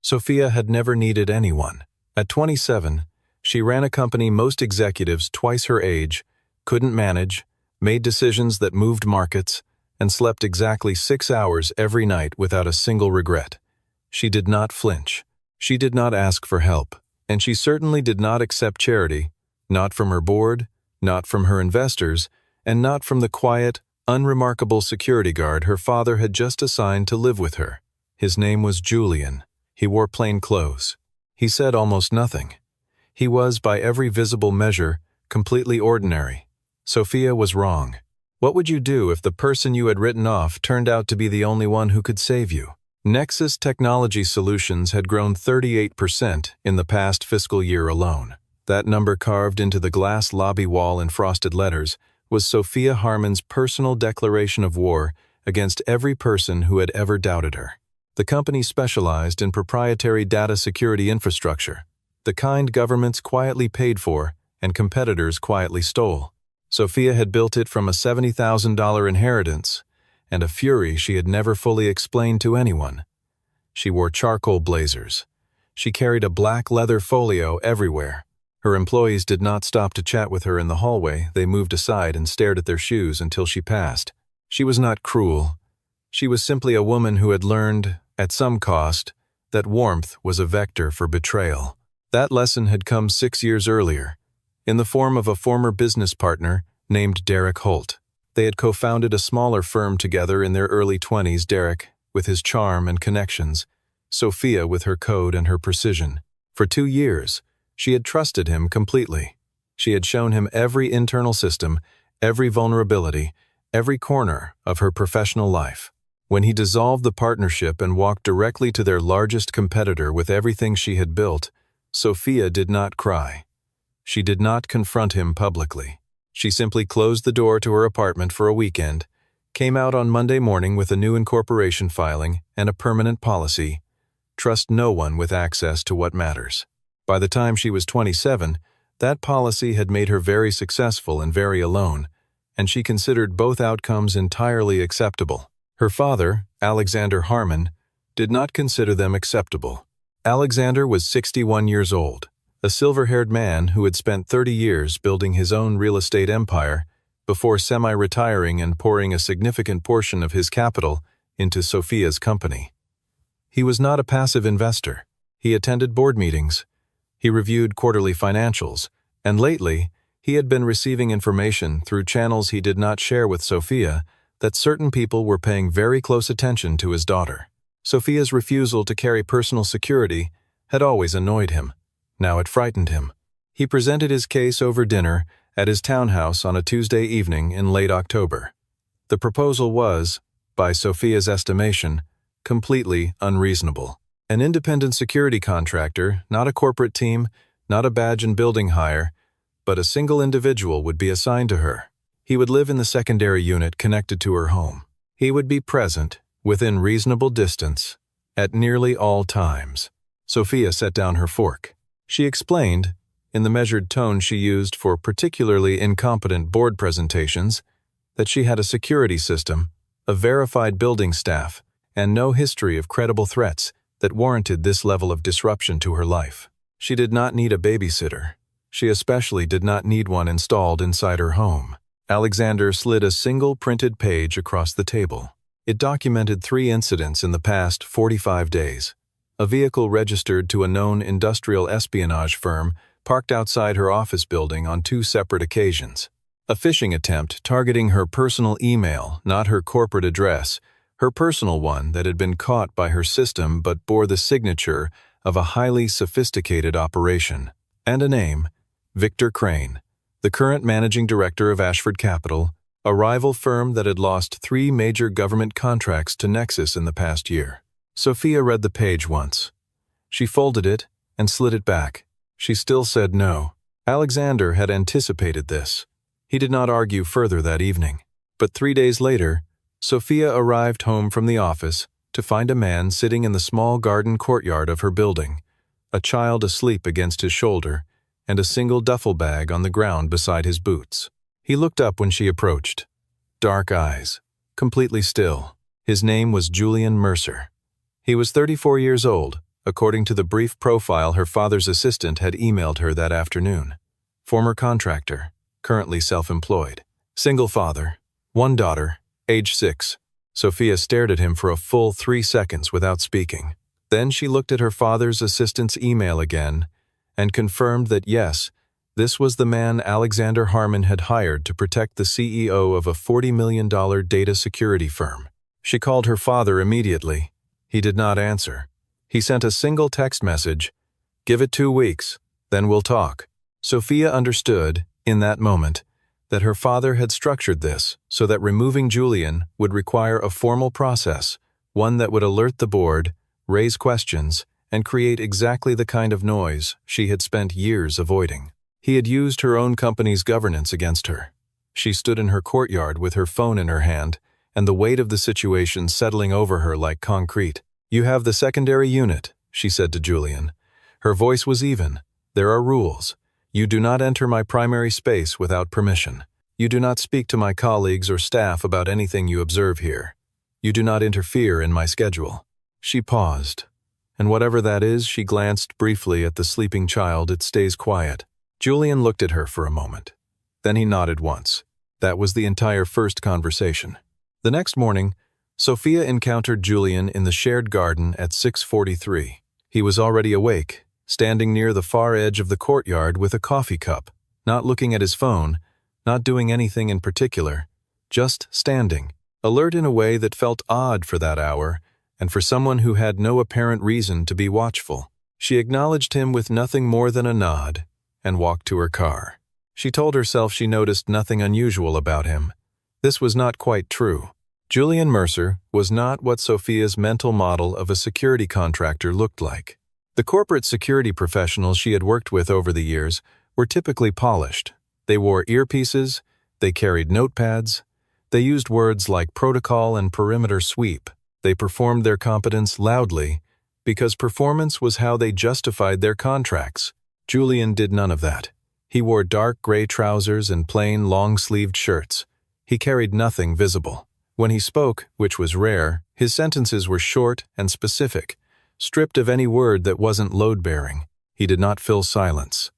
Sophia had never needed anyone. At 27, she ran a company most executives twice her age couldn't manage, made decisions that moved markets, and slept exactly 6 hours every night without a single regret. She did not flinch. She did not ask for help, and she certainly did not accept charity, not from her board, not from her investors, and not from the quiet, unremarkable security guard her father had just assigned to live with her. His name was Julian. He wore plain clothes. He said almost nothing. He was, by every visible measure, completely ordinary. Sophia was wrong. What would you do if the person you had written off turned out to be the only one who could save you? Nexus Technology Solutions had grown 38% in the past fiscal year alone. That number, carved into the glass lobby wall in frosted letters, was Sophia Harmon's personal declaration of war against every person who had ever doubted her. The company specialized in proprietary data security infrastructure, the kind governments quietly paid for and competitors quietly stole. Sophia had built it from a $70,000 inheritance and a fury she had never fully explained to anyone. She wore charcoal blazers. She carried a black leather folio everywhere. Her employees did not stop to chat with her in the hallway. They moved aside and stared at their shoes until she passed. She was not cruel. She was simply a woman who had learned, at some cost, that warmth was a vector for betrayal. That lesson had come 6 years earlier, in the form of a former business partner named Derek Holt. They had co-founded a smaller firm together in their early 20s, Derek with his charm and connections, Sophia with her code and her precision. For 2 years, she had trusted him completely. She had shown him every internal system, every vulnerability, every corner of her professional life. When he dissolved the partnership and walked directly to their largest competitor with everything she had built, Sophia did not cry. She did not confront him publicly. She simply closed the door to her apartment for a weekend, came out on Monday morning with a new incorporation filing and a permanent policy: trust no one with access to what matters. By the time she was 27, that policy had made her very successful and very alone, and she considered both outcomes entirely acceptable. Her father, Alexander Harmon, did not consider them acceptable. Alexander was 61 years old, a silver-haired man who had spent 30 years building his own real estate empire before semi-retiring and pouring a significant portion of his capital into Sophia's company. He was not a passive investor. He attended board meetings. He reviewed quarterly financials, and lately, he had been receiving information through channels he did not share with Sophia that certain people were paying very close attention to his daughter. Sophia's refusal to carry personal security had always annoyed him. Now it frightened him. He presented his case over dinner at his townhouse on a Tuesday evening in late October. The proposal was, by Sophia's estimation, completely unreasonable. An independent security contractor, not a corporate team, not a badge and building hire, but a single individual would be assigned to her. He would live in the secondary unit connected to her home. He would be present, within reasonable distance, at nearly all times. Sophia set down her fork. She explained, in the measured tone she used for particularly incompetent board presentations, that she had a security system, a verified building staff, and no history of credible threats that warranted this level of disruption to her life. She did not need a babysitter. She especially did not need one installed inside her home. Alexander slid a single printed page across the table. It documented 3 incidents in the past 45 days. A vehicle registered to a known industrial espionage firm parked outside her office building on 2 separate occasions. A phishing attempt targeting her personal email, not her corporate address, her personal one that had been caught by her system but bore the signature of a highly sophisticated operation. And a name, Victor Crane, the current managing director of Ashford Capital, a rival firm that had lost 3 major government contracts to Nexus in the past year. Sophia read the page once. She folded it and slid it back. She still said no. Alexander had anticipated this. He did not argue further that evening. But 3 days later, Sophia arrived home from the office to find a man sitting in the small garden courtyard of her building, a child asleep against his shoulder, and a single duffel bag on the ground beside his boots. He looked up when she approached. Dark eyes, completely still. His name was Julian Mercer. He was 34 years old, according to the brief profile her father's assistant had emailed her that afternoon. Former contractor, currently self-employed. Single father, one daughter, age 6. Sophia stared at him for a full 3 seconds without speaking. Then she looked at her father's assistant's email again and confirmed that yes, this was the man Alexander Harmon had hired to protect the CEO of a $40 million data security firm. She called her father immediately. He did not answer. He sent a single text message, "Give it 2 weeks, then we'll talk." Sophia understood, in that moment, that her father had structured this so that removing Julian would require a formal process, one that would alert the board, raise questions, and create exactly the kind of noise she had spent years avoiding. He had used her own company's governance against her. She stood in her courtyard with her phone in her hand, and the weight of the situation settling over her like concrete. "You have the secondary unit," she said to Julian. Her voice was even. "There are rules. You do not enter my primary space without permission. You do not speak to my colleagues or staff about anything you observe here. You do not interfere in my schedule." She paused, and whatever that is, she glanced briefly at the sleeping child. "It stays quiet." Julian looked at her for a moment. Then he nodded once. That was the entire first conversation. The next morning, Sophia encountered Julian in the shared garden at 6:43. He was already awake, standing near the far edge of the courtyard with a coffee cup, not looking at his phone, not doing anything in particular, just standing, alert in a way that felt odd for that hour and for someone who had no apparent reason to be watchful. She acknowledged him with nothing more than a nod and walked to her car. She told herself she noticed nothing unusual about him. This was not quite true. Julian Mercer was not what Sophia's mental model of a security contractor looked like. The corporate security professionals she had worked with over the years were typically polished. They wore earpieces, they carried notepads, they used words like protocol and perimeter sweep. They performed their competence loudly because performance was how they justified their contracts. Julian did none of that. He wore dark gray trousers and plain long-sleeved shirts. He carried nothing visible. When he spoke, which was rare, his sentences were short and specific, stripped of any word that wasn't load-bearing. He did not fill silence.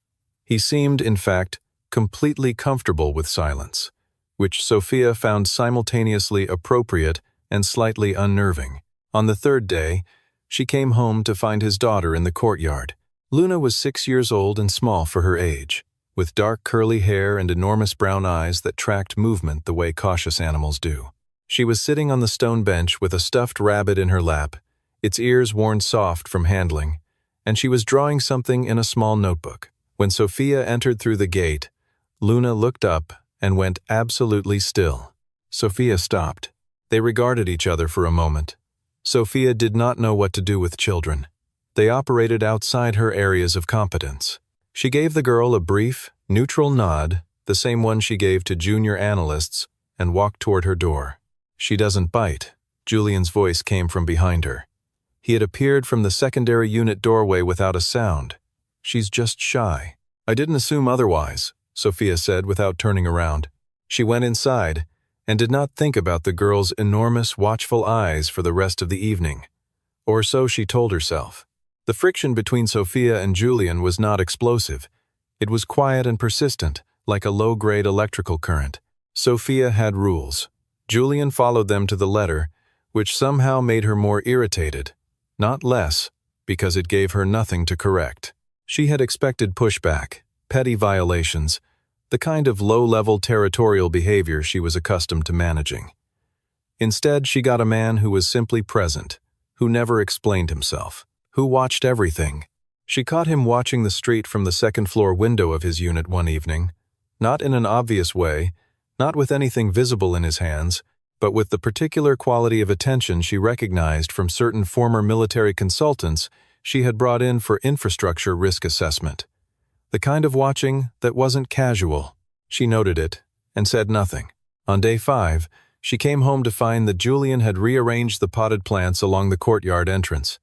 He seemed, in fact, completely comfortable with silence, which Sophia found simultaneously appropriate and slightly unnerving. On the third day, she came home to find his daughter in the courtyard. Luna was 6 years old and small for her age, with dark curly hair and enormous brown eyes that tracked movement the way cautious animals do. She was sitting on the stone bench with a stuffed rabbit in her lap, its ears worn soft from handling, and she was drawing something in a small notebook. When Sophia entered through the gate, Luna looked up and went absolutely still. Sophia stopped. They regarded each other for a moment. Sophia did not know what to do with children. They operated outside her areas of competence. She gave the girl a brief, neutral nod, the same one she gave to junior analysts, and walked toward her door. "She doesn't bite," Julian's voice came from behind her. He had appeared from the secondary unit doorway without a sound. "She's just shy." "I didn't assume otherwise," Sophia said without turning around. She went inside and did not think about the girl's enormous, watchful eyes for the rest of the evening. Or so she told herself. The friction between Sophia and Julian was not explosive. It was quiet and persistent, like a low-grade electrical current. Sophia had rules. Julian followed them to the letter, which somehow made her more irritated, not less, because it gave her nothing to correct. She had expected pushback, petty violations, the kind of low-level territorial behavior she was accustomed to managing. Instead, she got a man who was simply present, who never explained himself, who watched everything. She caught him watching the street from the second-floor window of his unit one evening, not in an obvious way, not with anything visible in his hands, but with the particular quality of attention she recognized from certain former military consultants she had brought in for infrastructure risk assessment. The kind of watching that wasn't casual. She noted it and said nothing. On day 5, she came home to find that Julian had rearranged the potted plants along the courtyard entrance.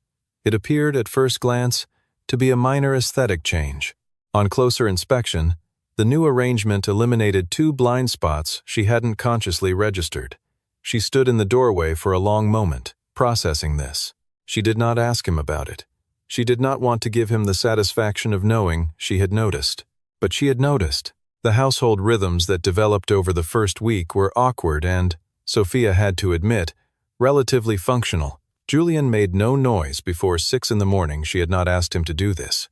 It appeared at first glance to be a minor aesthetic change. On closer inspection, the new arrangement eliminated 2 blind spots she hadn't consciously registered. She stood in the doorway for a long moment, processing this. She did not ask him about it. She did not want to give him the satisfaction of knowing she had noticed. But she had noticed. The household rhythms that developed over the first week were awkward and, Sophia had to admit, relatively functional. Julian made no noise before 6 in the morning. She had not asked him to do this,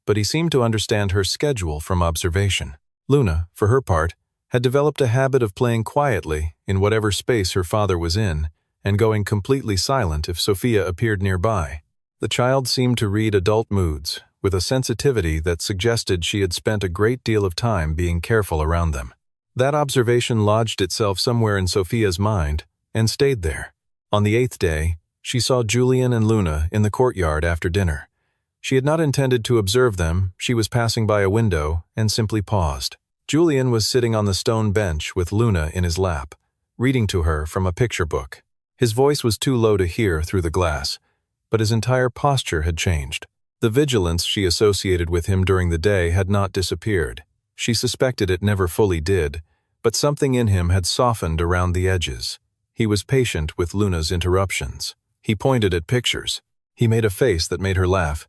but he seemed to understand her schedule from observation. Luna, for her part, had developed a habit of playing quietly in whatever space her father was in and going completely silent if Sophia appeared nearby. The child seemed to read adult moods with a sensitivity that suggested she had spent a great deal of time being careful around them. That observation lodged itself somewhere in Sophia's mind and stayed there. On the 8th day, she saw Julian and Luna in the courtyard after dinner. She had not intended to observe them. She was passing by a window and simply paused. Julian was sitting on the stone bench with Luna in his lap, reading to her from a picture book. His voice was too low to hear through the glass, but his entire posture had changed. The vigilance she associated with him during the day had not disappeared. She suspected it never fully did, but something in him had softened around the edges. He was patient with Luna's interruptions. He pointed at pictures. He made a face that made her laugh,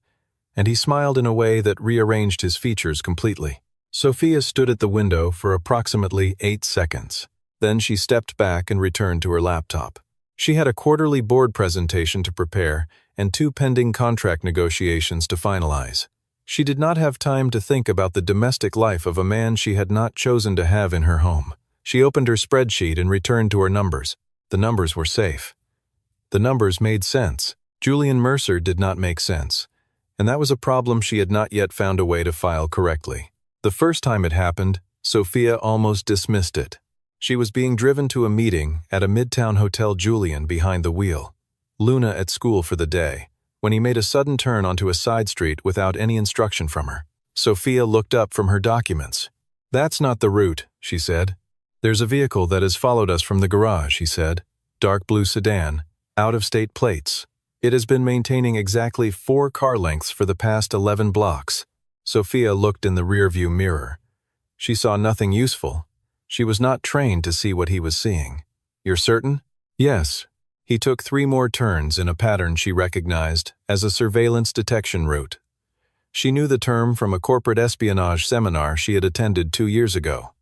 and he smiled in a way that rearranged his features completely. Sophia stood at the window for approximately 8 seconds. Then she stepped back and returned to her laptop. She had a quarterly board presentation to prepare and 2 pending contract negotiations to finalize. She did not have time to think about the domestic life of a man she had not chosen to have in her home. She opened her spreadsheet and returned to her numbers. The numbers were safe. The numbers made sense. Julian Mercer did not make sense, and that was a problem she had not yet found a way to file correctly. The first time it happened, Sophia almost dismissed it. She was being driven to a meeting at a midtown hotel, Julian behind the wheel, Luna at school for the day, when he made a sudden turn onto a side street without any instruction from her. Sophia looked up from her documents. "That's not the route," she said. "There's a vehicle that has followed us from the garage," he said. "Dark blue sedan, out-of-state plates. It has been maintaining exactly 4 car lengths for the past 11 blocks." Sophia looked in the rearview mirror. She saw nothing useful. She was not trained to see what he was seeing. "You're certain?" "Yes." He took 3 more turns in a pattern she recognized as a surveillance detection route. She knew the term from a corporate espionage seminar she had attended 2 years ago.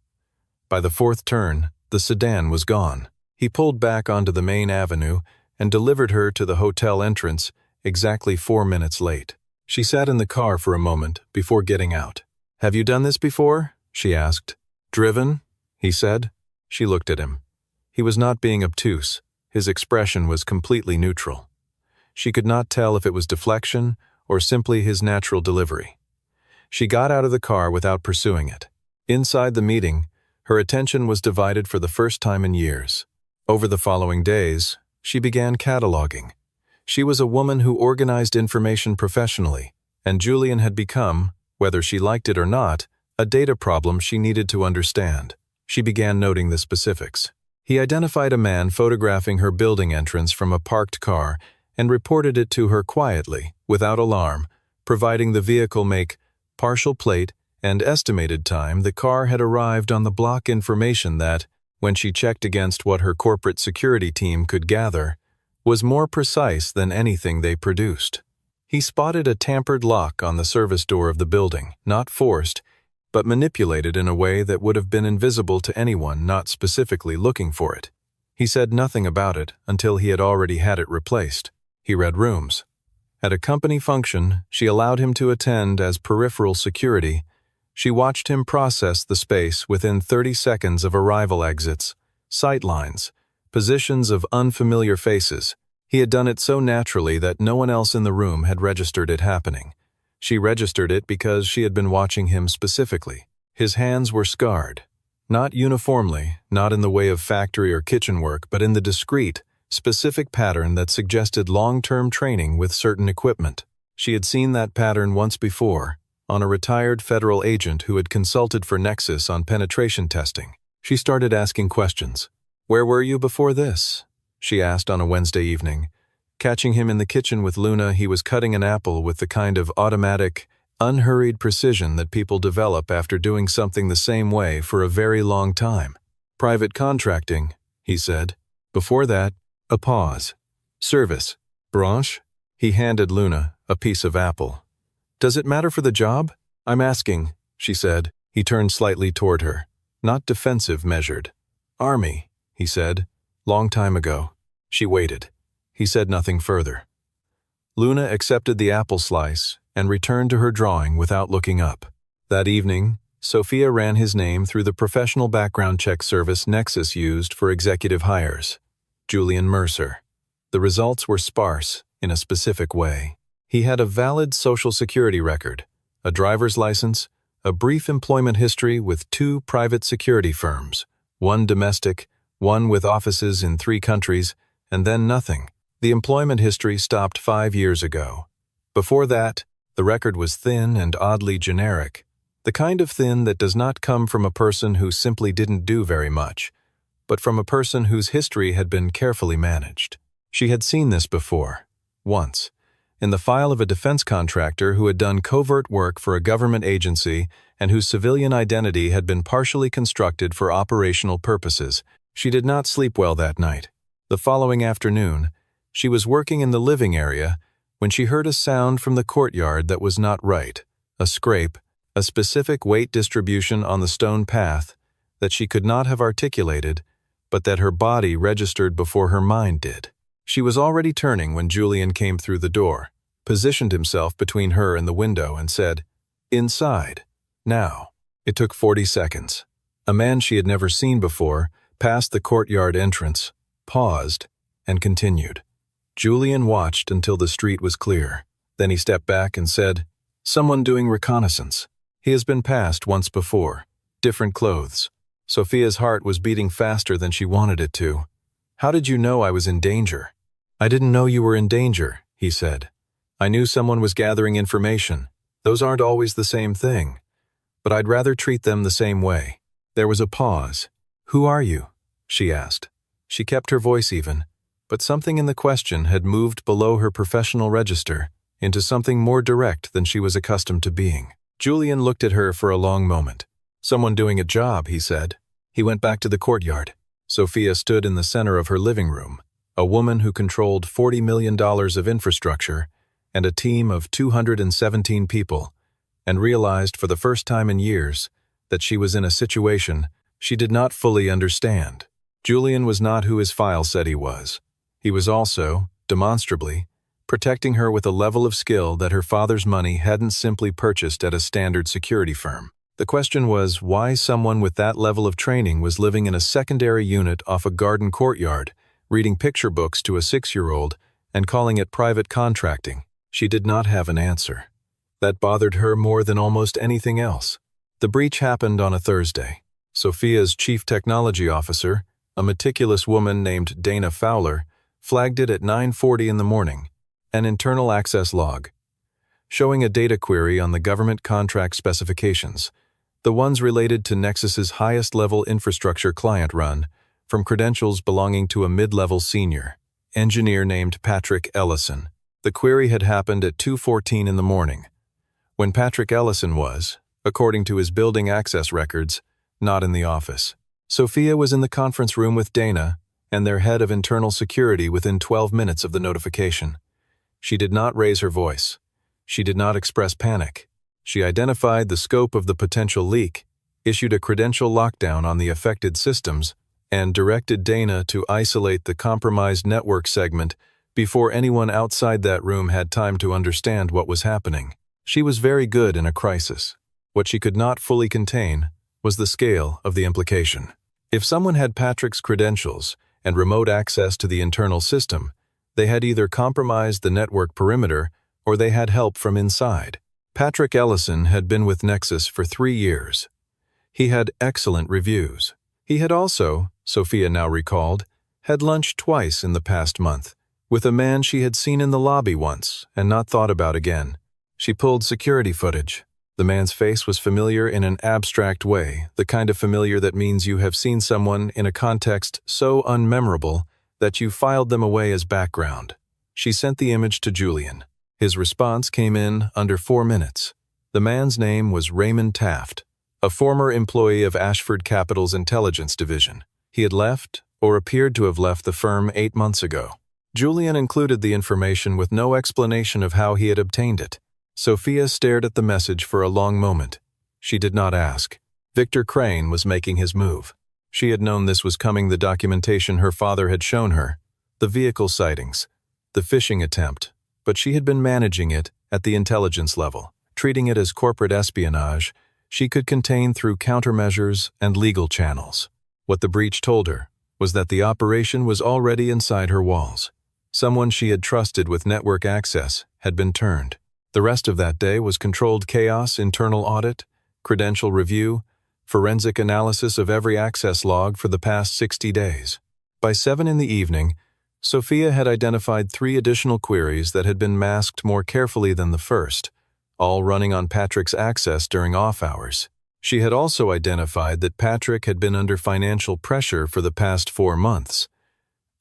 By the 4th turn, the sedan was gone. He pulled back onto the main avenue and delivered her to the hotel entrance exactly 4 minutes late. She sat in the car for a moment before getting out. "Have you done this before?" she asked. "Driven?" he said. She looked at him. He was not being obtuse. His expression was completely neutral. She could not tell if it was deflection or simply his natural delivery. She got out of the car without pursuing it. Inside the meeting, her attention was divided for the first time in years. Over the following days, she began cataloging. She was a woman who organized information professionally, and Julian had become, whether she liked it or not, a data problem she needed to understand. She began noting the specifics. He identified a man photographing her building entrance from a parked car and reported it to her quietly, without alarm, providing the vehicle make, partial plate, and estimated time the car had arrived on the block, information that, when she checked against what her corporate security team could gather, was more precise than anything they produced. He spotted a tampered lock on the service door of the building, not forced, but manipulated in a way that would have been invisible to anyone not specifically looking for it. He said nothing about it until he had already had it replaced. He read rooms. At a company function, she allowed him to attend as peripheral security. She watched him process the space within 30 seconds of arrival exits, sight lines, positions of unfamiliar faces. He had done it so naturally that no one else in the room had registered it happening. She registered it because she had been watching him specifically. His hands were scarred. Not uniformly, not in the way of factory or kitchen work, but in the discrete, specific pattern that suggested long-term training with certain equipment. She had seen that pattern once before, on a retired federal agent who had consulted for Nexus on penetration testing. She started asking questions. "Where were you before this?" she asked on a Wednesday evening. Catching him in the kitchen with Luna, he was cutting an apple with the kind of automatic, unhurried precision that people develop after doing something the same way for a very long time. "Private contracting," he said. Before that, a pause. "Service. Branche?" He handed Luna a piece of apple. "Does it matter for the job?" "I'm asking," she said. He turned slightly toward her. Not defensive, measured. "Army," he said. "Long time ago." She waited. He said nothing further. Luna accepted the apple slice and returned to her drawing without looking up. That evening, Sophia ran his name through the professional background check service Nexus used for executive hires. Julian Mercer. The results were sparse in a specific way. He had a valid Social Security record, a driver's license, a brief employment history with 2 private security firms, one domestic, one with offices in 3 countries, and then nothing. The employment history stopped 5 years ago. Before that, the record was thin and oddly generic, the kind of thin that does not come from a person who simply didn't do very much, but from a person whose history had been carefully managed. She had seen this before, once, in the file of a defense contractor who had done covert work for a government agency and whose civilian identity had been partially constructed for operational purposes. She did not sleep well that night. The following afternoon, she was working in the living area when she heard a sound from the courtyard that was not right, a scrape, a specific weight distribution on the stone path that she could not have articulated, but that her body registered before her mind did. She was already turning when Julian came through the door, positioned himself between her and the window, and said, "Inside. Now." It took 40 seconds. A man she had never seen before passed the courtyard entrance, paused, and continued. Julian watched until the street was clear. Then he stepped back and said, "Someone doing reconnaissance. He has been passed once before. Different clothes." Sophia's heart was beating faster than she wanted it to. "How did you know I was in danger?" "I didn't know you were in danger," he said. "I knew someone was gathering information. Those aren't always the same thing. But I'd rather treat them the same way." There was a pause. "Who are you?" she asked. She kept her voice even, but something in the question had moved below her professional register into something more direct than she was accustomed to being. Julian looked at her for a long moment. "Someone doing a job," he said. He went back to the courtyard. Sophia stood in the center of her living room, a woman who controlled $40 million of infrastructure and a team of 217 people, and realized for the first time in years that she was in a situation she did not fully understand. Julian was not who his file said he was. He was also, demonstrably, protecting her with a level of skill that her father's money hadn't simply purchased at a standard security firm. The question was why someone with that level of training was living in a secondary unit off a garden courtyard, reading picture books to a 6-year-old and calling it private contracting. She did not have an answer. That bothered her more than almost anything else. The breach happened on a Thursday. Sophia's chief technology officer, a meticulous woman named Dana Fowler, flagged it at 9:40 in the morning, an internal access log, showing a data query on the government contract specifications, the ones related to Nexus's highest-level infrastructure client run, from credentials belonging to a mid-level senior, engineer named Patrick Ellison. The query had happened at 2:14 in the morning, when Patrick Ellison was, according to his building access records, not in the office. Sophia was in the conference room with Dana and their head of internal security within 12 minutes of the notification. She did not raise her voice. She did not express panic. She identified the scope of the potential leak, issued a credential lockdown on the affected systems, and directed Dana to isolate the compromised network segment before anyone outside that room had time to understand what was happening. She was very good in a crisis. What she could not fully contain was the scale of the implication. If someone had Patrick's credentials and remote access to the internal system, they had either compromised the network perimeter or they had help from inside. Patrick Ellison had been with Nexus for 3 years. He had excellent reviews. He had also, Sophia now recalled, had lunch twice in the past month, with a man she had seen in the lobby once and not thought about again. She pulled security footage. The man's face was familiar in an abstract way, the kind of familiar that means you have seen someone in a context so unmemorable that you filed them away as background. She sent the image to Julian. His response came in under 4 minutes. The man's name was Raymond Taft, a former employee of Ashford Capital's intelligence division. He had left, or appeared to have left the firm 8 months ago. Julian included the information with no explanation of how he had obtained it. Sophia stared at the message for a long moment. She did not ask. Victor Crane was making his move. She had known this was coming. The documentation her father had shown her, the vehicle sightings, the phishing attempt, but she had been managing it at the intelligence level, treating it as corporate espionage she could contain through countermeasures and legal channels. What the breach told her was that the operation was already inside her walls. Someone she had trusted with network access had been turned. The rest of that day was controlled chaos, internal audit, credential review, forensic analysis of every access log for the past 60 days. By 7 in the evening, Sophia had identified 3 additional queries that had been masked more carefully than the first, all running on Patrick's access during off hours. She had also identified that Patrick had been under financial pressure for the past 4 months,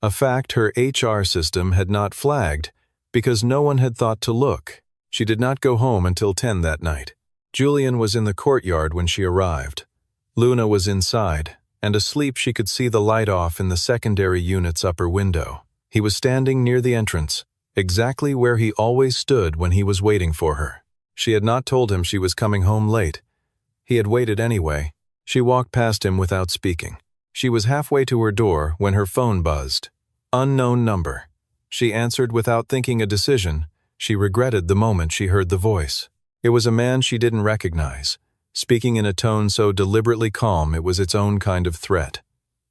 a fact her HR system had not flagged because no one had thought to look. She did not go home until 10 that night. Julian was in the courtyard when she arrived. Luna was inside, and asleep. She could see the light off in the secondary unit's upper window. He was standing near the entrance, exactly where he always stood when he was waiting for her. She had not told him she was coming home late. He had waited anyway. She walked past him without speaking. She was halfway to her door when her phone buzzed. Unknown number. She answered without thinking a decision. She regretted the moment she heard the voice. It was a man she didn't recognize, speaking in a tone so deliberately calm it was its own kind of threat.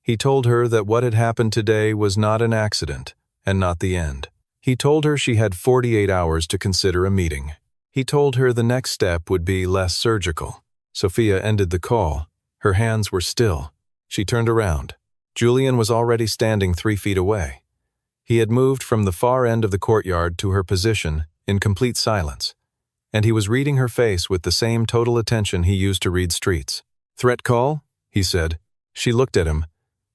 He told her that what had happened today was not an accident, and not the end. He told her she had 48 hours to consider a meeting. He told her the next step would be less surgical. Sophia ended the call. Her hands were still. She turned around. Julian was already standing 3 feet away. He had moved from the far end of the courtyard to her position in complete silence, and he was reading her face with the same total attention he used to read streets. "Threat call?" he said. She looked at him.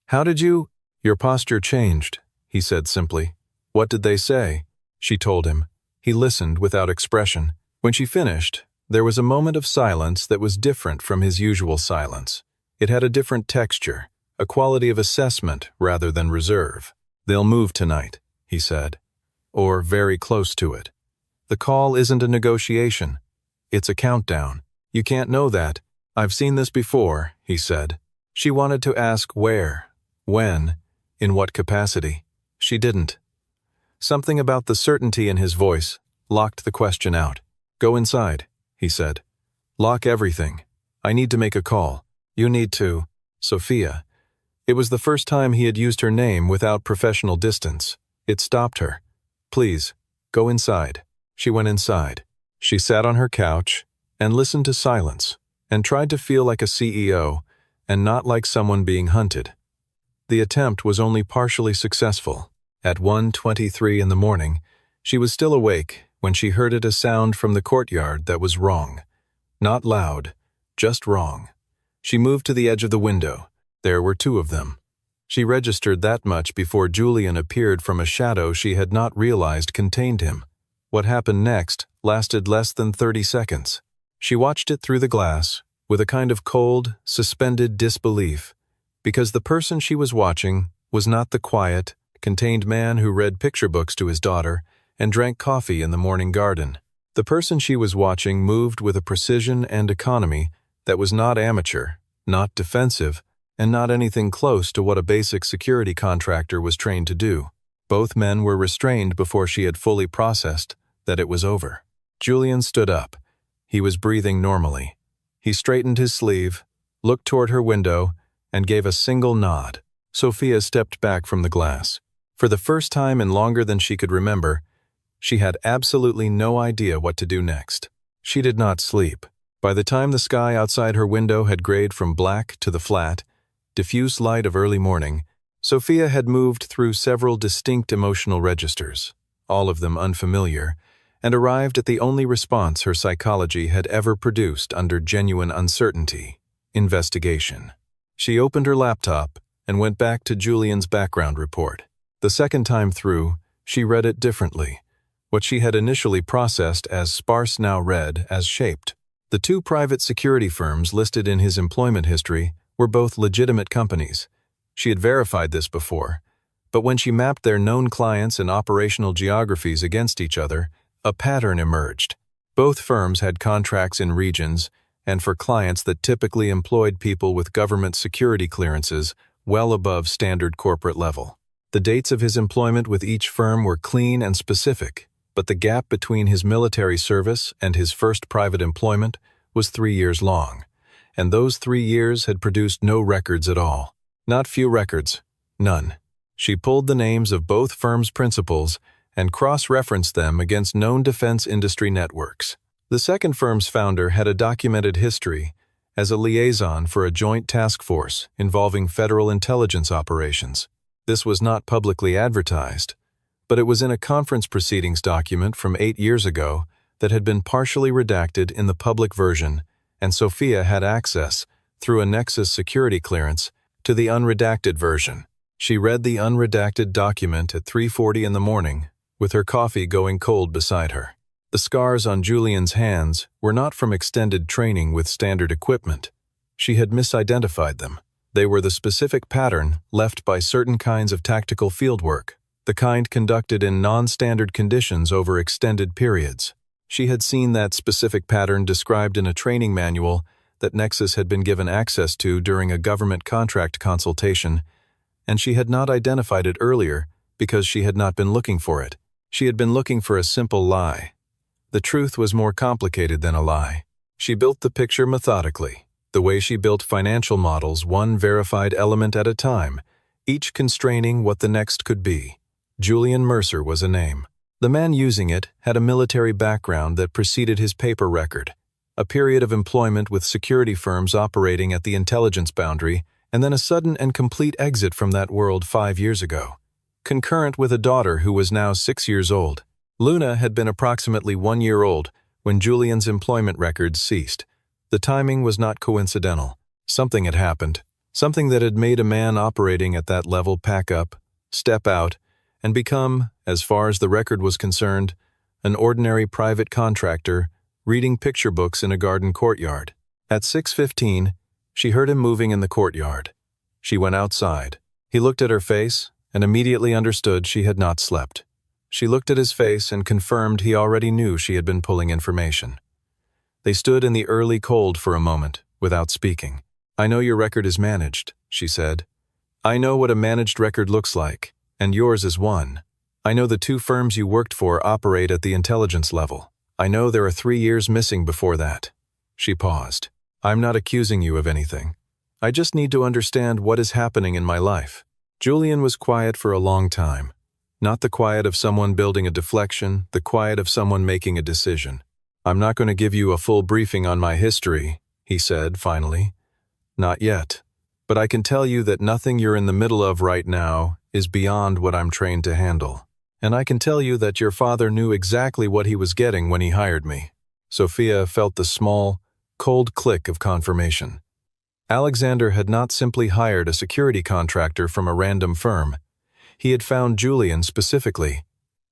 "How did you—" "Your posture changed," he said simply. "What did they say?" She told him. He listened without expression. When she finished, there was a moment of silence that was different from his usual silence. It had a different texture, a quality of assessment rather than reserve. "They'll move tonight," he said. "Or very close to it. The call isn't a negotiation. It's a countdown. You can't know that. I've seen this before," he said. She wanted to ask where, when, in what capacity. She didn't. Something about the certainty in his voice locked the question out. "Go inside," he said. "Lock everything. I need to make a call. You need to—" Sophia. It was the first time he had used her name without professional distance. It stopped her. "Please, go inside." She went inside. She sat on her couch and listened to silence and tried to feel like a CEO and not like someone being hunted. The attempt was only partially successful. At 1:23 in the morning, she was still awake when she heard a sound from the courtyard that was wrong. Not loud, just wrong. She moved to the edge of the window. There were 2 of them. She registered that much before Julian appeared from a shadow she had not realized contained him. What happened next lasted less than 30 seconds. She watched it through the glass with a kind of cold, suspended disbelief, because the person she was watching was not the quiet, contained man who read picture books to his daughter and drank coffee in the morning garden. The person she was watching moved with a precision and economy that was not amateur, not defensive, and not anything close to what a basic security contractor was trained to do. Both men were restrained before she had fully processed that it was over. Julian stood up. He was breathing normally. He straightened his sleeve, looked toward her window, and gave a single nod. Sophia stepped back from the glass. For the first time in longer than she could remember, she had absolutely no idea what to do next. She did not sleep. By the time the sky outside her window had grayed from black to the flat, diffuse light of early morning, Sophia had moved through several distinct emotional registers, all of them unfamiliar, and arrived at the only response her psychology had ever produced under genuine uncertainty: investigation. She opened her laptop and went back to Julian's background report. The second time through, she read it differently. What she had initially processed as sparse now read as shaped. The 2 private security firms listed in his employment history were both legitimate companies. She had verified this before, But when she mapped their known clients and operational geographies against each other, a pattern emerged. Both firms had contracts in regions and for clients that typically employed people with government security clearances well above standard corporate level. The dates of his employment with each firm were clean and specific, but the gap between his military service and his first private employment was 3 years long, and those 3 years had produced no records at all. Not few records, none. She pulled the names of both firms' principals and cross-referenced them against known defense industry networks. The second firm's founder had a documented history as a liaison for a joint task force involving federal intelligence operations. This was not publicly advertised, but it was in a conference proceedings document from 8 years ago that had been partially redacted in the public version, and Sophia had access, through a Nexus security clearance, to the unredacted version. She read the unredacted document at 3:40 in the morning, with her coffee going cold beside her. The scars on Julian's hands were not from extended training with standard equipment. She had misidentified them. They were the specific pattern left by certain kinds of tactical fieldwork, the kind conducted in non-standard conditions over extended periods. She had seen that specific pattern described in a training manual that Nexus had been given access to during a government contract consultation, and she had not identified it earlier because she had not been looking for it. She had been looking for a simple lie. The truth was more complicated than a lie. She built the picture methodically, the way she built financial models, one verified element at a time, each constraining what the next could be. Julian Mercer was a name. The man using it had a military background that preceded his paper record, a period of employment with security firms operating at the intelligence boundary, and then a sudden and complete exit from that world 5 years ago. Concurrent with a daughter who was now 6 years old. Luna had been approximately 1 year old when Julian's employment records ceased. The timing was not coincidental. Something had happened, something that had made a man operating at that level pack up, step out, and become, as far as the record was concerned, an ordinary private contractor reading picture books in a garden courtyard. At 6:15, she heard him moving in the courtyard. She went outside. He looked at her face and immediately understood she had not slept. She looked at his face and confirmed he already knew she had been pulling information. They stood in the early cold for a moment, without speaking. "I know your record is managed," she said. "I know what a managed record looks like, and yours is one. I know the 2 firms you worked for operate at the intelligence level. I know there are 3 years missing before that." She paused. "I'm not accusing you of anything. I just need to understand what is happening in my life." Julian was quiet for a long time. Not the quiet of someone building a deflection, the quiet of someone making a decision. "I'm not going to give you a full briefing on my history," he said finally. "Not yet. But I can tell you that nothing you're in the middle of right now is beyond what I'm trained to handle. And I can tell you that your father knew exactly what he was getting when he hired me." Sophia felt the small, cold click of confirmation. Alexander had not simply hired a security contractor from a random firm. He had found Julian specifically,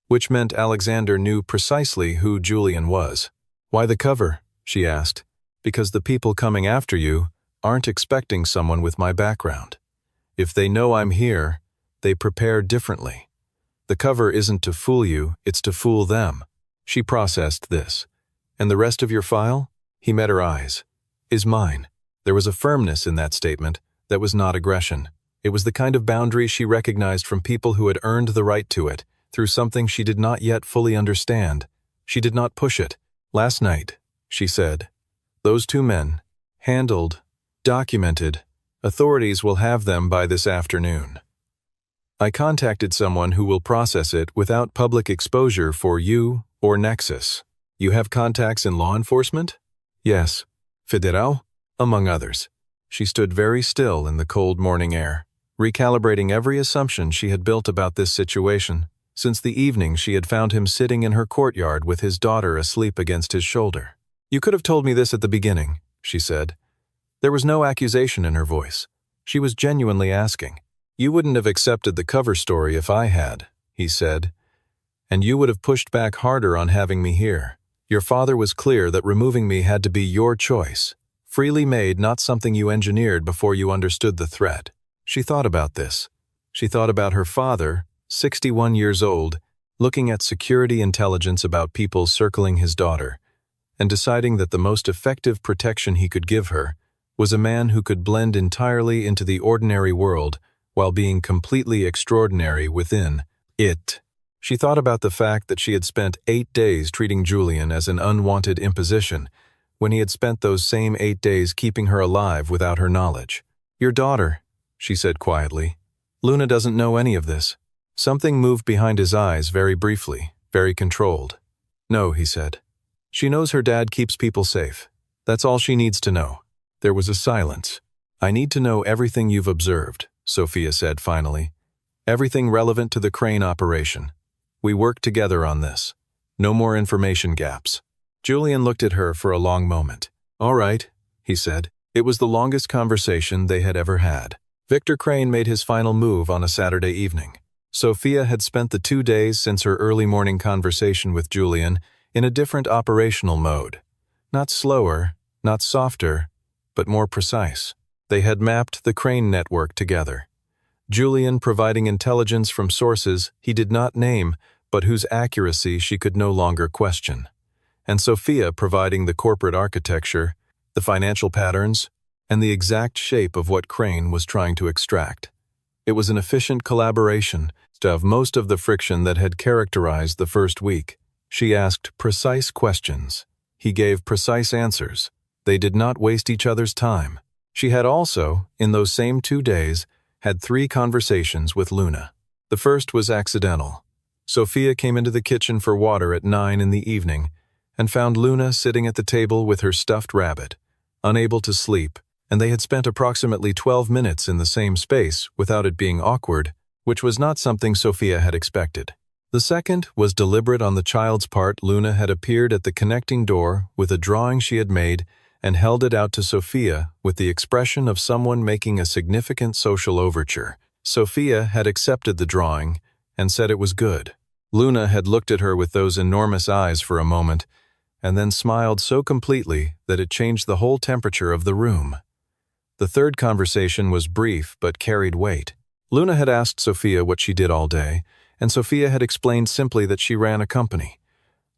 which meant Alexander knew precisely who Julian was. "Why the cover?" she asked. "Because the people coming after you aren't expecting someone with my background. If they know I'm here, they prepare differently. The cover isn't to fool you, it's to fool them." She processed this. "And the rest of your file?" He met her eyes. "Is mine." There was a firmness in that statement that was not aggression. It was the kind of boundary she recognized from people who had earned the right to it, through something she did not yet fully understand. She did not push it. "Last night," she said, "those 2 men, handled, documented, authorities will have them by this afternoon. I contacted someone who will process it without public exposure for you or Nexus. You have contacts in law enforcement?" "Yes. Federal?" "Among others." She stood very still in the cold morning air, recalibrating every assumption she had built about this situation, since the evening she had found him sitting in her courtyard with his daughter asleep against his shoulder. "You could have told me this at the beginning," she said. There was no accusation in her voice. She was genuinely asking. "You wouldn't have accepted the cover story if I had," he said, "and you would have pushed back harder on having me here. Your father was clear that removing me had to be your choice, freely made, not something you engineered before you understood the threat." She thought about this. She thought about her father, 61 years old, looking at security intelligence about people circling his daughter, and deciding that the most effective protection he could give her was a man who could blend entirely into the ordinary world while being completely extraordinary within it. She thought about the fact that she had spent 8 days treating Julian as an unwanted imposition, when he had spent those same 8 days keeping her alive without her knowledge. "Your daughter," she said quietly. "Luna doesn't know any of this." Something moved behind his eyes very briefly, very controlled. "No," he said. "She knows her dad keeps people safe. That's all she needs to know." There was a silence. "I need to know everything you've observed," Sophia said finally. "Everything relevant to the crane operation. We worked together on this. No more information gaps." Julian looked at her for a long moment. "All right," he said. It was the longest conversation they had ever had. Victor Crane made his final move on a Saturday evening. Sophia had spent the 2 days since her early morning conversation with Julian in a different operational mode. Not slower, not softer, but more precise. They had mapped the Crane network together. Julian providing intelligence from sources he did not name, but whose accuracy she could no longer question. And Sophia providing the corporate architecture, the financial patterns, and the exact shape of what Crane was trying to extract. It was an efficient collaboration of most of the friction that had characterized the first week. She asked precise questions. He gave precise answers. They did not waste each other's time. She had also, in those same 2 days, had 3 conversations with Luna. The first was accidental. Sophia came into the kitchen for water at 9 in the evening and found Luna sitting at the table with her stuffed rabbit, unable to sleep, and they had spent approximately 12 minutes in the same space without it being awkward, which was not something Sophia had expected. The second was deliberate on the child's part. Luna had appeared at the connecting door with a drawing she had made and held it out to Sophia with the expression of someone making a significant social overture. Sophia had accepted the drawing and said it was good. Luna had looked at her with those enormous eyes for a moment and then smiled so completely that it changed the whole temperature of the room. The third conversation was brief but carried weight. Luna had asked Sophia what she did all day, and Sophia had explained simply that she ran a company.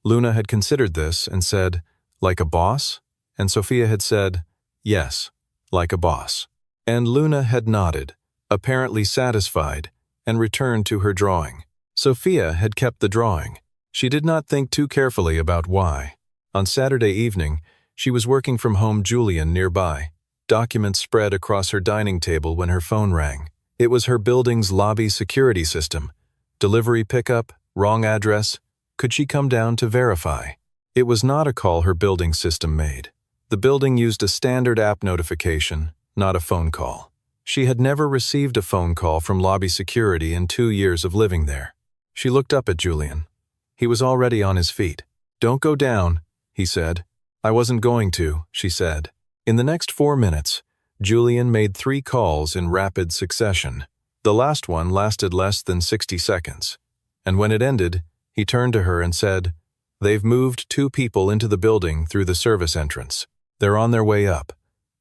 Luna had considered this and said, "Like a boss?" And Sophia had said, "Yes, like a boss." And Luna had nodded, apparently satisfied, and returned to her drawing. Sophia had kept the drawing. She did not think too carefully about why. On Saturday evening, she was working from home, Julian nearby. Documents spread across her dining table when her phone rang. It was her building's lobby security system. Delivery pickup, wrong address. Could she come down to verify? It was not a call her building system made. The building used a standard app notification, not a phone call. She had never received a phone call from lobby security in 2 years of living there. She looked up at Julian. He was already on his feet. "Don't go down," he said. "I wasn't going to," she said. In the next 4 minutes, Julian made 3 calls in rapid succession. The last one lasted less than 60 seconds. And when it ended, he turned to her and said, "They've moved 2 people into the building through the service entrance. They're on their way up.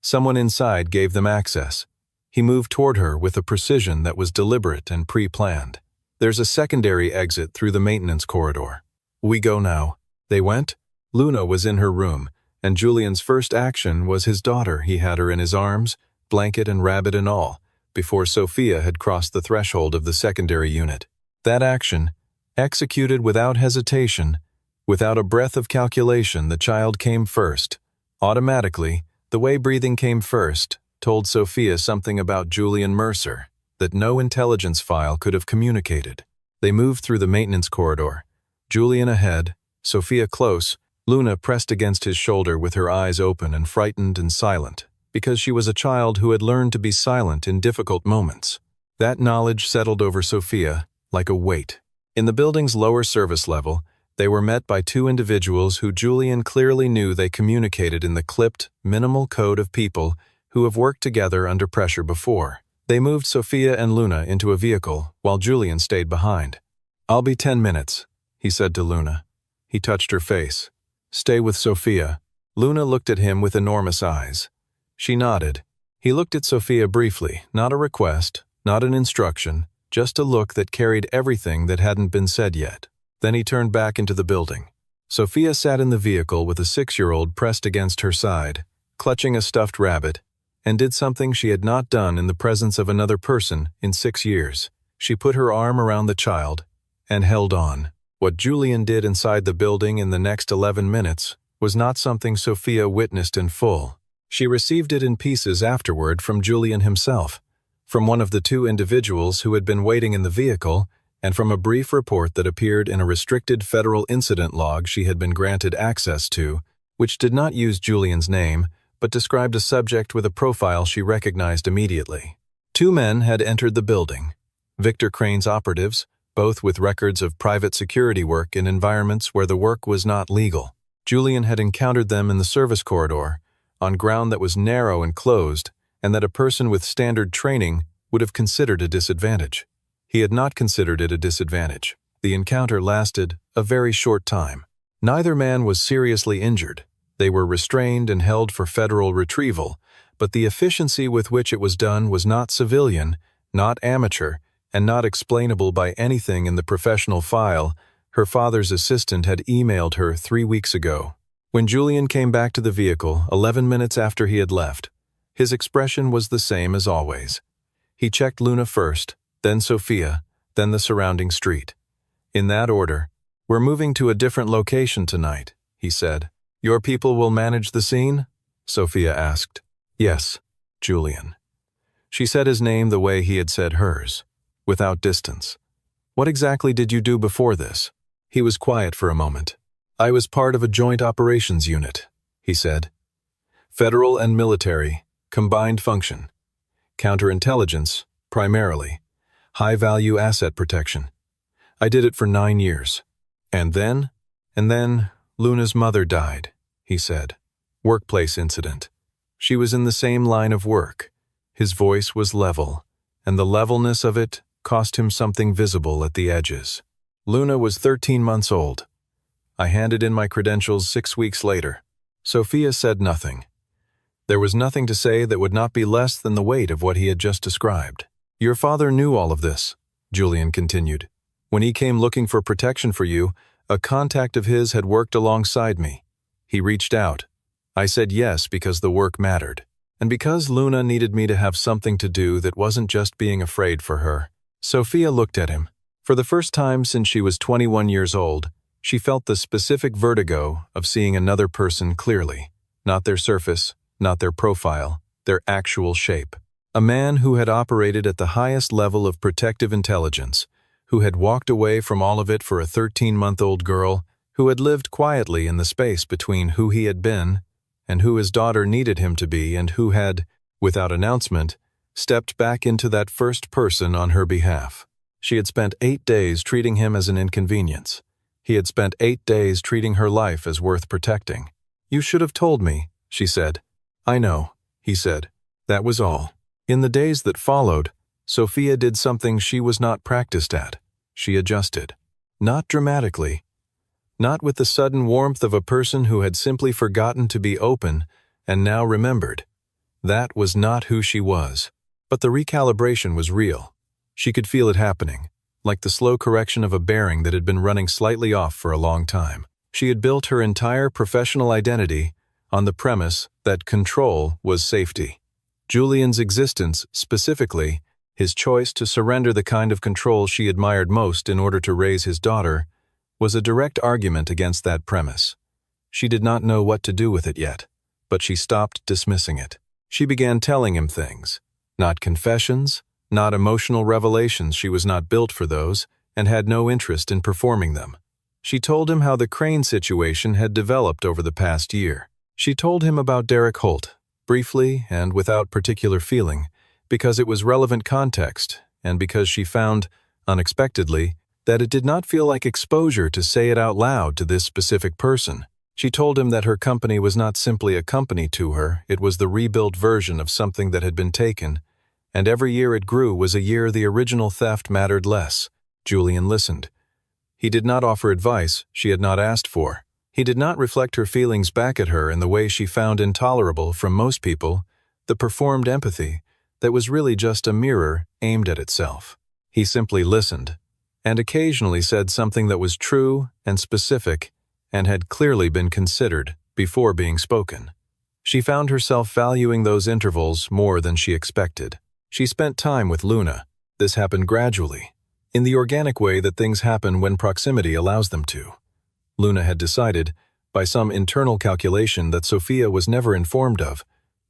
Someone inside gave them access." He moved toward her with a precision that was deliberate and pre-planned. "There's a secondary exit through the maintenance corridor. We go now." They went. Luna was in her room, and Julian's first action was his daughter. He had her in his arms, blanket and rabbit and all, before Sophia had crossed the threshold of the secondary unit. That action, executed without hesitation, without a breath of calculation, the child came first. Automatically, the way breathing came first, told Sophia something about Julian Mercer that no intelligence file could have communicated. They moved through the maintenance corridor. Julian ahead, Sophia close, Luna pressed against his shoulder with her eyes open and frightened and silent, because she was a child who had learned to be silent in difficult moments. That knowledge settled over Sophia like a weight. In the building's lower service level, they were met by 2 individuals who Julian clearly knew they communicated in the clipped, minimal code of people who have worked together under pressure before. They moved Sophia and Luna into a vehicle while Julian stayed behind. "I'll be 10 minutes, he said to Luna. He touched her face. "Stay with Sophia." Luna looked at him with enormous eyes. She nodded. He looked at Sophia briefly, not a request, not an instruction, just a look that carried everything that hadn't been said yet. Then he turned back into the building. Sophia sat in the vehicle with a 6-year-old pressed against her side, clutching a stuffed rabbit, and did something she had not done in the presence of another person in 6 years. She put her arm around the child and held on. What Julian did inside the building in the next 11 minutes was not something Sophia witnessed in full. She received it in pieces afterward from Julian himself, from one of the 2 individuals who had been waiting in the vehicle, and from a brief report that appeared in a restricted federal incident log she had been granted access to, which did not use Julian's name, but described a subject with a profile she recognized immediately. 2 men had entered the building. Victor Crane's operatives, both with records of private security work in environments where the work was not legal. Julian had encountered them in the service corridor, on ground that was narrow and closed, and that a person with standard training would have considered a disadvantage. He had not considered it a disadvantage. The encounter lasted a very short time. Neither man was seriously injured. They were restrained and held for federal retrieval, but the efficiency with which it was done was not civilian, not amateur, and not explainable by anything in the professional file her father's assistant had emailed her 3 weeks ago. When Julian came back to the vehicle 11 minutes after he had left, his expression was the same as always. He checked Luna first, then Sophia, then the surrounding street. In that order. "We're moving to a different location tonight," he said. "Your people will manage the scene?" Sophia asked. "Yes, Julian." She said his name the way he had said hers, without distance. "What exactly did you do before this?" He was quiet for a moment. "I was part of a joint operations unit," he said. "Federal and military, combined function. Counterintelligence, primarily. High-value asset protection. I did it for 9 years. And then Luna's mother died," he said. "Workplace incident. She was in the same line of work." His voice was level, and the levelness of it cost him something visible at the edges. "Luna was 13 months old. I handed in my credentials 6 weeks later." Sophia said nothing. There was nothing to say that would not be less than the weight of what he had just described. "Your father knew all of this," Julian continued. "When he came looking for protection for you, a contact of his had worked alongside me. He reached out. I said yes because the work mattered, and because Luna needed me to have something to do that wasn't just being afraid for her." Sophia looked at him. For the first time since she was 21 years old, she felt the specific vertigo of seeing another person clearly, not their surface, not their profile, their actual shape. A man who had operated at the highest level of protective intelligence, who had walked away from all of it for a 13-month-old girl, who had lived quietly in the space between who he had been and who his daughter needed him to be, and who had, without announcement, stepped back into that first person on her behalf. She had spent 8 days treating him as an inconvenience. He had spent 8 days treating her life as worth protecting. "You should have told me," she said. "I know," he said. That was all. In the days that followed, Sophia did something she was not practiced at. She adjusted. Not dramatically. Not with the sudden warmth of a person who had simply forgotten to be open and now remembered. That was not who she was. But the recalibration was real. She could feel it happening, like the slow correction of a bearing that had been running slightly off for a long time. She had built her entire professional identity on the premise that control was safety. Julian's existence, specifically, his choice to surrender the kind of control she admired most in order to raise his daughter, was a direct argument against that premise. She did not know what to do with it yet, but she stopped dismissing it. She began telling him things. Not confessions, not emotional revelations. She was not built for those, and had no interest in performing them. She told him how the Crane situation had developed over the past year. She told him about Derek Holt, briefly and without particular feeling, because it was relevant context, and because she found, unexpectedly, that it did not feel like exposure to say it out loud to this specific person. She told him that her company was not simply a company to her, it was the rebuilt version of something that had been taken, and every year it grew was a year the original theft mattered less. Julian listened. He did not offer advice she had not asked for. He did not reflect her feelings back at her in the way she found intolerable from most people, the performed empathy that was really just a mirror aimed at itself. He simply listened, and occasionally said something that was true and specific and had clearly been considered before being spoken. She found herself valuing those intervals more than she expected. She spent time with Luna. This happened gradually, in the organic way that things happen when proximity allows them to. Luna had decided, by some internal calculation that Sophia was never informed of,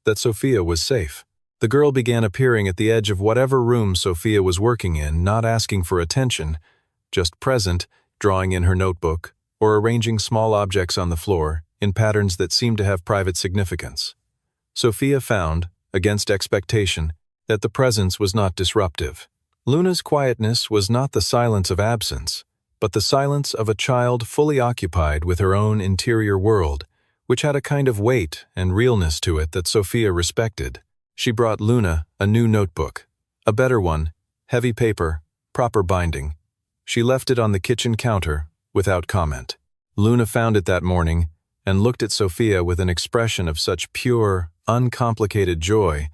that Sophia was safe. The girl began appearing at the edge of whatever room Sophia was working in, not asking for attention, just present, drawing in her notebook, or arranging small objects on the floor in patterns that seemed to have private significance. Sophia found, against expectation, that the presence was not disruptive. Luna's quietness was not the silence of absence, but the silence of a child fully occupied with her own interior world, which had a kind of weight and realness to it that Sophia respected. She brought Luna a new notebook, a better one, heavy paper, proper binding. She left it on the kitchen counter, without comment. Luna found it that morning and looked at Sophia with an expression of such pure, uncomplicated joy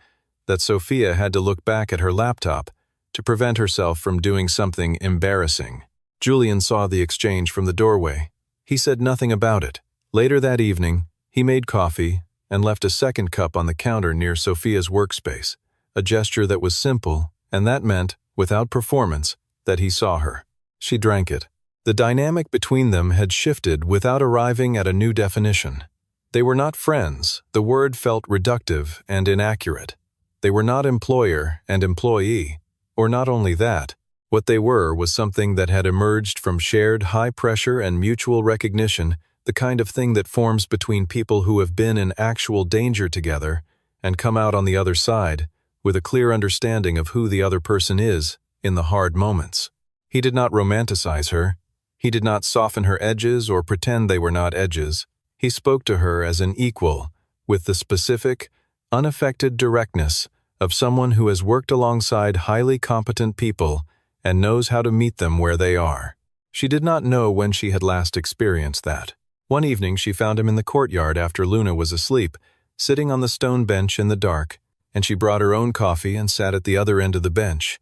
that Sophia had to look back at her laptop to prevent herself from doing something embarrassing. Julian saw the exchange from the doorway. He said nothing about it. Later that evening, he made coffee and left a second cup on the counter near Sophia's workspace, a gesture that was simple, and that meant, without performance, that he saw her. She drank it. The dynamic between them had shifted without arriving at a new definition. They were not friends. The word felt reductive and inaccurate. They were not employer and employee. Or not only that, what they were was something that had emerged from shared high pressure and mutual recognition, the kind of thing that forms between people who have been in actual danger together and come out on the other side with a clear understanding of who the other person is in the hard moments. He did not romanticize her. He did not soften her edges or pretend they were not edges. He spoke to her as an equal, with the specific, unaffected directness of someone who has worked alongside highly competent people and knows how to meet them where they are. She did not know when she had last experienced that. One evening she found him in the courtyard after Luna was asleep, sitting on the stone bench in the dark, and she brought her own coffee and sat at the other end of the bench,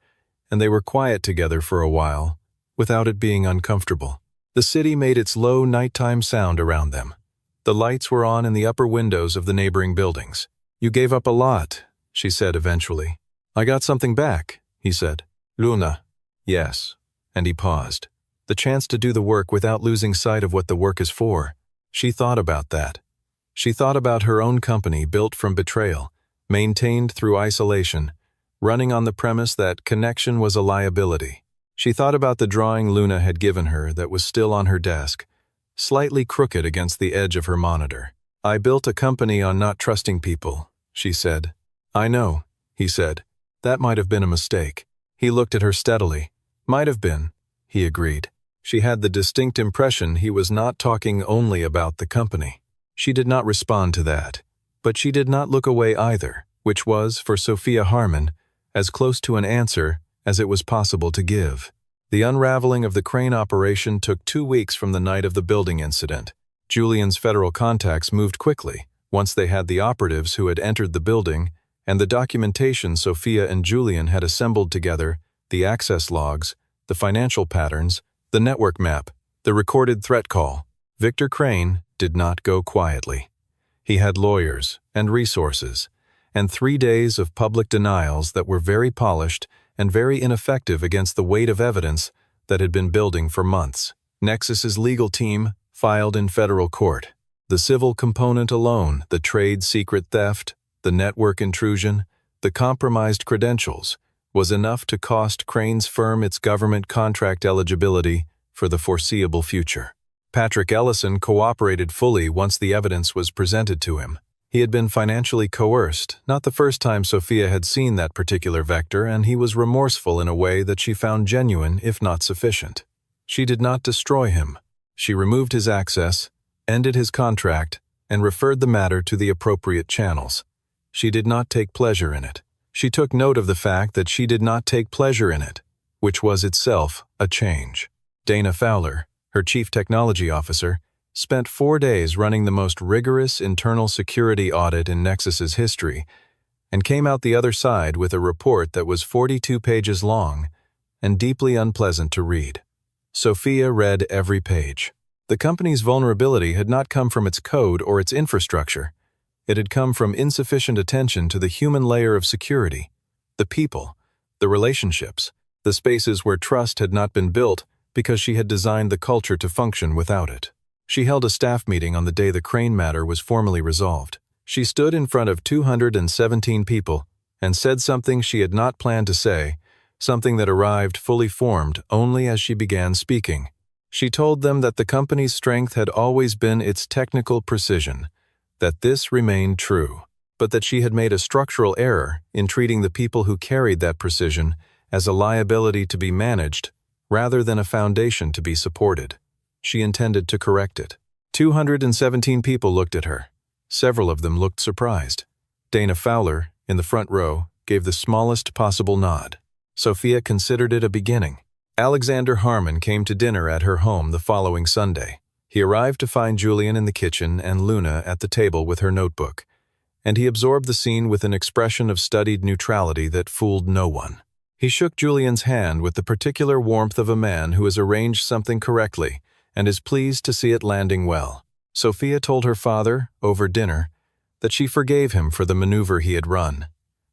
and they were quiet together for a while, without it being uncomfortable. The city made its low nighttime sound around them. The lights were on in the upper windows of the neighboring buildings. "You gave up a lot," she said eventually. "I got something back," he said. "Luna." "Yes." And he paused. The chance to do the work without losing sight of what the work is for. She thought about that. She thought about her own company built from betrayal, maintained through isolation, running on the premise that connection was a liability. She thought about the drawing Luna had given her that was still on her desk, slightly crooked against the edge of her monitor. "I built a company on not trusting people," she said. "I know," he said. "That might have been a mistake." He looked at her steadily. "Might have been," he agreed. She had the distinct impression he was not talking only about the company. She did not respond to that, but she did not look away either, which was, for Sophia Harmon, as close to an answer as it was possible to give. The unraveling of the crane operation took 2 weeks from the night of the building incident. Julian's federal contacts moved quickly once they had the operatives who had entered the building and the documentation Sophia and Julian had assembled together, the access logs, the financial patterns, the network map, the recorded threat call. Victor Crane did not go quietly. He had lawyers and resources, and 3 days of public denials that were very polished and very ineffective against the weight of evidence that had been building for months. Nexus's legal team filed in federal court. The civil component alone, the trade secret theft, the network intrusion, the compromised credentials, was enough to cost Crane's firm its government contract eligibility for the foreseeable future. Patrick Ellison cooperated fully once the evidence was presented to him. He had been financially coerced, not the first time Sophia had seen that particular vector, and he was remorseful in a way that she found genuine if not sufficient. She did not destroy him. She removed his access, ended his contract, and referred the matter to the appropriate channels. She did not take pleasure in it. She took note of the fact that she did not take pleasure in it, which was itself a change. Dana Fowler, her chief technology officer, spent 4 days running the most rigorous internal security audit in Nexus's history, and came out the other side with a report that was 42 pages long and deeply unpleasant to read. Sophia read every page. The company's vulnerability had not come from its code or its infrastructure. It had come from insufficient attention to the human layer of security, the people, the relationships, the spaces where trust had not been built because she had designed the culture to function without it. She held a staff meeting on the day the Crane matter was formally resolved. She stood in front of 217 people and said something she had not planned to say, something that arrived fully formed only as she began speaking. She told them that the company's strength had always been its technical precision, that this remained true, but that she had made a structural error in treating the people who carried that precision as a liability to be managed rather than a foundation to be supported. She intended to correct it. 217 people looked at her. Several of them looked surprised. Dana Fowler, in the front row, gave the smallest possible nod. Sophia considered it a beginning. Alexander Harmon came to dinner at her home the following Sunday. He arrived to find Julian in the kitchen and Luna at the table with her notebook, and he absorbed the scene with an expression of studied neutrality that fooled no one. He shook Julian's hand with the particular warmth of a man who has arranged something correctly and is pleased to see it landing well. Sophia told her father, over dinner, that she forgave him for the maneuver he had run.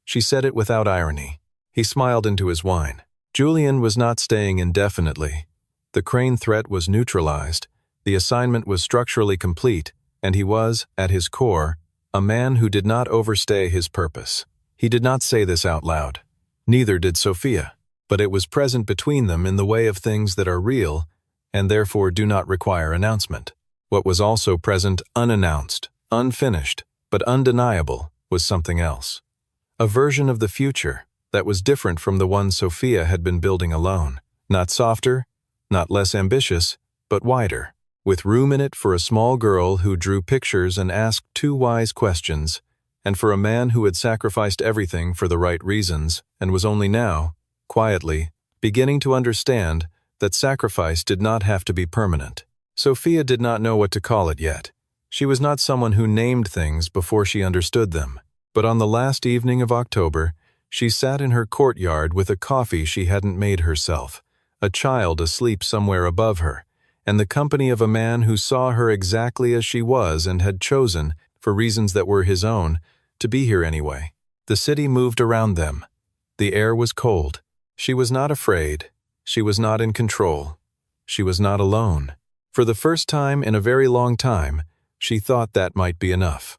She said it without irony. He smiled into his wine. Julian was not staying indefinitely. The Crane threat was neutralized, the assignment was structurally complete, and he was, at his core, a man who did not overstay his purpose. He did not say this out loud. Neither did Sophia, but it was present between them in the way of things that are real and therefore do not require announcement. What was also present unannounced, unfinished, but undeniable was something else. A version of the future that was different from the one Sophia had been building alone. Not softer, not less ambitious, but wider, with room in it for a small girl who drew pictures and asked two wise questions, and for a man who had sacrificed everything for the right reasons and was only now, quietly, beginning to understand that sacrifice did not have to be permanent. Sophia did not know what to call it yet. She was not someone who named things before she understood them. But on the last evening of October, she sat in her courtyard with a coffee she hadn't made herself, a child asleep somewhere above her, and the company of a man who saw her exactly as she was and had chosen, for reasons that were his own, to be here anyway. The city moved around them. The air was cold. She was not afraid. She was not in control. She was not alone. For the first time in a very long time, she thought that might be enough.